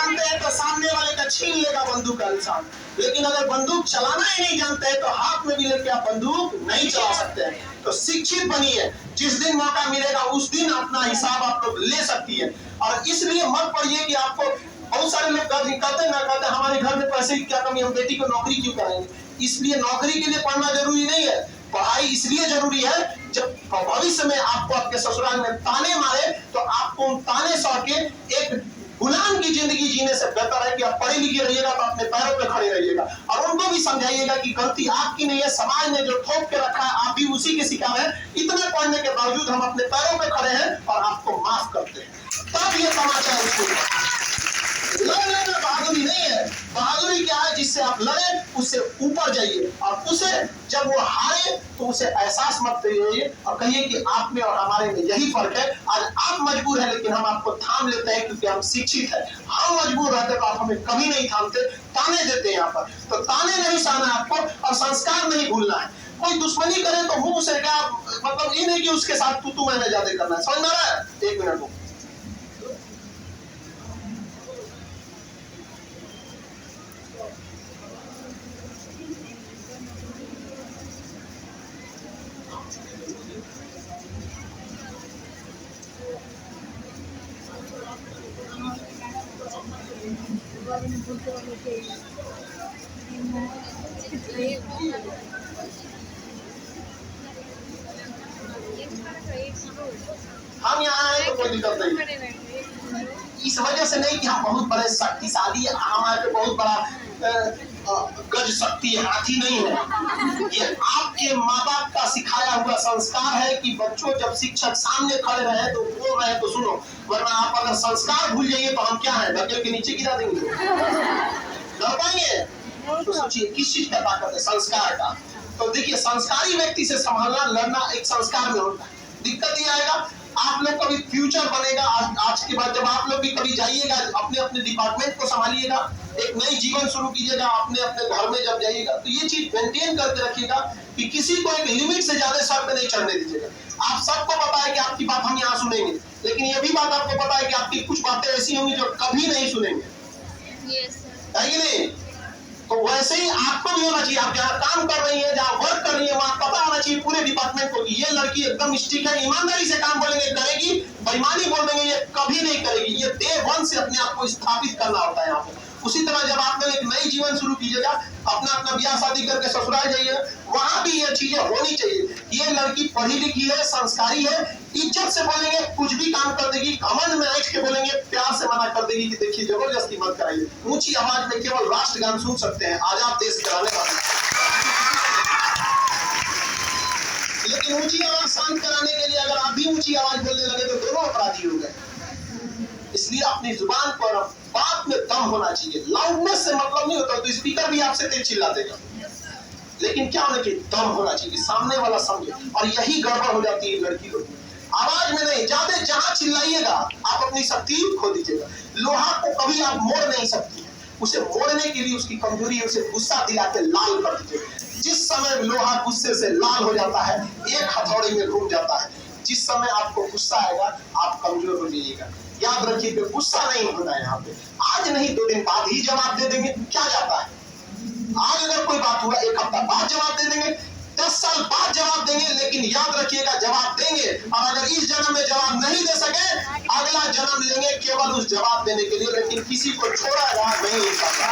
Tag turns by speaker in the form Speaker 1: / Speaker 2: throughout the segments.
Speaker 1: जानते हैं तो सामने वाले का छीन लेगा बंदूक का इंसान, लेकिन अगर बंदूक चलाना ही नहीं जानते हैं तो हाथ में भी लेके आप बंदूक नहीं चला सकते हैं। तो शिक्षित बनिए, जिस दिन मौका मिलेगा उस दिन अपना हिसाब आप लोग ले सकती है। और इसलिए मत पढ़िए कि आपको, बहुत सारे लोग कहते हमारे घर में पैसे की क्या कमी, हम बेटी को नौकरी क्यों कराएंगे। इसलिए नौकरी के लिए पढ़ना जरूरी नहीं है, पढ़ाई इसलिए जरूरी है जब भविष्य में आपको आपके ससुराल में ताने मारे तो आपको उन ताने सह के एक गुलाम की जिंदगी जीने से बेहतर है कि आप पढ़े लिखे रहिएगा तो अपने पैरों पे खड़े रहिएगा। और उनको भी समझाइएगा कि गलती आपकी नहीं है, समाज ने जो ठोक के रखा है आप भी उसी के शिकार हैं। इतना पढ़ने के बावजूद हम अपने पैरों पे खड़े हैं और आपको माफ करते हैं, तब ये समाचार उसको लड़ने बहादुरी नहीं है। बहादुरी क्या है, जिससे आप लड़े उससे ऊपर जाइए, और उसे जब वो हारे तो उसे एहसास मत करिए और कहिए कि आप में और हमारे में यही फर्क है। आज आप मजबूर हैं लेकिन हम आपको थाम लेते हैं क्योंकि हम शिक्षित हैं। हम मजबूर रहते तो आप हमें कभी नहीं थामते, ताने देते हैं यहाँ पर। तो ताने नहीं सहना है आपको और संस्कार नहीं भूलना है। कोई दुश्मनी करे तो मुंह से क्या, मतलब ये नहीं कि उसके साथ तू मैंने ज्यादा करना है। समझ में आ रहा है? एक मिनट को हम यहाँ आए तो कोई दिक्कत नहीं, इस वजह से नहीं कि हम बहुत बड़े शक्तिशाली, हमारे बहुत बड़ा गज शक्ति हाथी नहीं है। ये आपके माँ बाप का सिखाया हुआ संस्कार है कि बच्चों जब शिक्षक सामने खड़े रहे तो बोल रहे तो सुनो, वरना आप अगर संस्कार भूल जाइए तो हम क्या है, धकेल के नीचे गिरा देंगे। डर पाएंगे? तो सोचिए किस चीज का ताकत है, संस्कार का। तो देखिए संस्कारी व्यक्ति से संभालना, लड़ना एक संस्कार में होता है। दिक्कत ये आएगा आप लोग का भी फ्यूचर बनेगा। आज के बाद जब आप लोग भी कभी जाइएगा, अपने अपने डिपार्टमेंट को संभालिएगा, एक नई जीवन शुरू कीजिएगा, अपने अपने घर में जब जाइएगा तो ये चीज मेंटेन करके रखिएगा कि किसी को एक लिमिट से ज्यादा सर पे नहीं चढ़ने दीजिएगा। आप सबको पता है कि आपकी बात हम यहाँ सुनेंगे, लेकिन ये भी बात आपको पता है कि आपकी कुछ बातें ऐसी होंगी जो कभी नहीं सुनेंगे, है कि नहीं? तो वैसे ही आपको भी होना चाहिए। आप जहाँ काम कर रही है, जहाँ वर्क कर रही है, वहाँ पता होना चाहिए पूरे डिपार्टमेंट को कि ये लड़की एकदम स्ट्रिक्ट है, ईमानदारी से काम बोलेंगे करेगी, बेईमानी बोल देंगे ये कभी नहीं करेगी। ये डे वन से अपने आप को स्थापित करना होता है यहाँ पे। उसी तरह जब आप लोग एक नई जीवन शुरू कीजिएगा, अपना अपना ब्याह शादी करके ससुराल जाइए, वहां भी ये चीजें होनी चाहिए। ये लड़की पढ़ी लिखी है, संस्कारी है, इज्जत से बोलेंगे, कुछ भी काम कर देगी, घमंड में ऐठ के बोलेंगे, प्यार से मना कर देगी कि देखिए जबरदस्ती मत कराइए। ऊंची आवाज में केवल राष्ट्रगान सुन सकते हैं, आजाद देश कराने वाले, लेकिन ऊंची आवाज शांत कराने के लिए अगर आप भी ऊंची आवाज बोलने लगे तो दोनों अपराधी हो गए। इसलिए अपनी जुबान पर बात में दम होना चाहिए। लाउडनेस से मतलब नहीं होता, तो स्पीकर भी आपसे तेज चिल्ला देगा, लेकिन क्या होना चाहिए, दम होना चाहिए, सामने वाला समझे। और यही गड़बड़ हो जाती है लड़की लोग, आवाज में नहीं, ज्यादा जहां चिल्लाइएगा आप अपनी शक्ति खो दीजिएगा। लोहा को कभी आप मोड़ नहीं सकती, उसे मोड़ने के लिए उसकी कमजोरी है, उसे गुस्सा दिला के लाल कर दीजिए। जिस समय लोहा गुस्से से लाल हो जाता है, एक हथौड़े में घूम जाता है। जिस समय आपको गुस्सा आएगा आप कमजोर हो जाइएगा। याद रखिए कि गुस्सा नहीं होना है यहाँ पे। आज नहीं 2 दिन बाद ही जवाब दे देंगे, क्या जाता है। आज अगर कोई बात हुआ 1 हफ्ता बाद जवाब दे देंगे, 10 साल बाद जवाब देंगे, लेकिन याद रखिएगा जवाब देंगे। और अगर इस जन्म में जवाब नहीं दे सके, अगला जन्म लेंगे केवल उस जवाब देने के लिए, लेकिन किसी को छोड़ा नहीं हो सकता।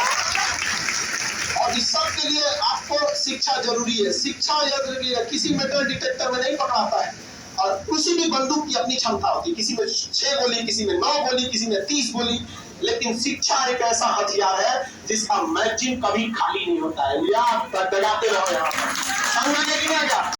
Speaker 1: और इस सब के लिए आपको शिक्षा जरूरी है। शिक्षा याद रखिएगा, किसी मेटल डिटेक्टर में नहीं पकड़ाता है। और किसी भी बंदूक की अपनी क्षमता होती है, किसी में 6 गोली, किसी में 9 गोली, किसी में 30 गोली, लेकिन शिक्षा एक ऐसा हथियार है जिसका मैगजीन कभी खाली नहीं होता है। याद डगाते रहो यहाँ पर।